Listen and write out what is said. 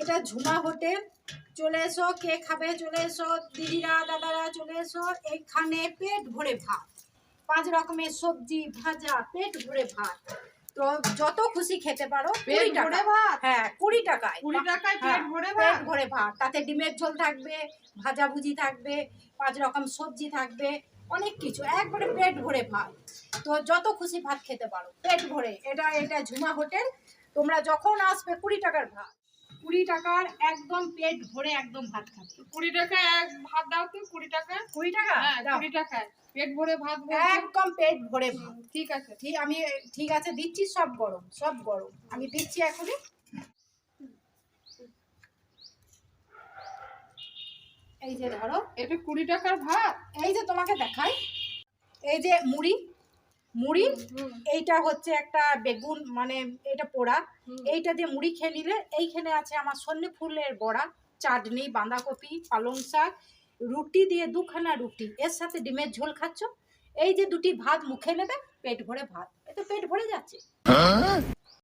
এটা ঝুমা হোটেল, চলে এসো, কে খাবে চলে এসো, দিদিরা দাদারা চলে এসো। এখানে পেট ভরে ভাত, 5 রকমের সবজি ভাজা, পেট ভরে ভাত। তো যত খুশি খেতে পারো। 20 টাকা ভাত, হ্যাঁ 20 টাকায়, 20 টাকায় পেট ভরে পেট ভাত। ভরে ভাত। তাতে ডিমের ঝোল থাকবে, ভাজা ভুজি থাকবে, 5 রকম সবজি থাকবে, অনেক কিছু, একবারে পেট ভরে ভাত। তো যত খুশি ভাত খেতে পারো পেট ভরে। এটা ঝুমা হোটেল। তোমরা যখন আসবে 20 টাকার ভাত, 20 টাকার একদম পেট ভরে একদম ভাত খাবে। 20 টাকায় এক ভাত দাও তো। 20 টাকা, 20 টাকা, হ্যাঁ দাও। 20 টাকায় পেট ভরে ভাত একদম পেট ভরে ভাত। ঠিক আছে, ঠিক আছে দিচ্ছি, সব গরম, সব গরম আমি দিচ্ছি এখনই। এই যে ধরো, এটা 20 টাকার ভাত। এই যে তোমাকে দেখাই, এই যে মুড়ি, মুড়ি এইটা হচ্ছে একটা বেগুন, মানে এটা পোড়া, এইটা দিয়ে মুড়ি খেয়ে নিলে। এইখানে আছে আমার সন্নে ফুলের বড়া, চাটনি, বাঁধাকপি, পালং শাক, রুটি দিয়ে 2খানা রুটি, এর সাথে ডিমের ঝোল খাচ্ছ। এই যে 2টি ভাত মুখে নেবে, পেট ভরে ভাত, এতে পেট ভরে যাচ্ছে।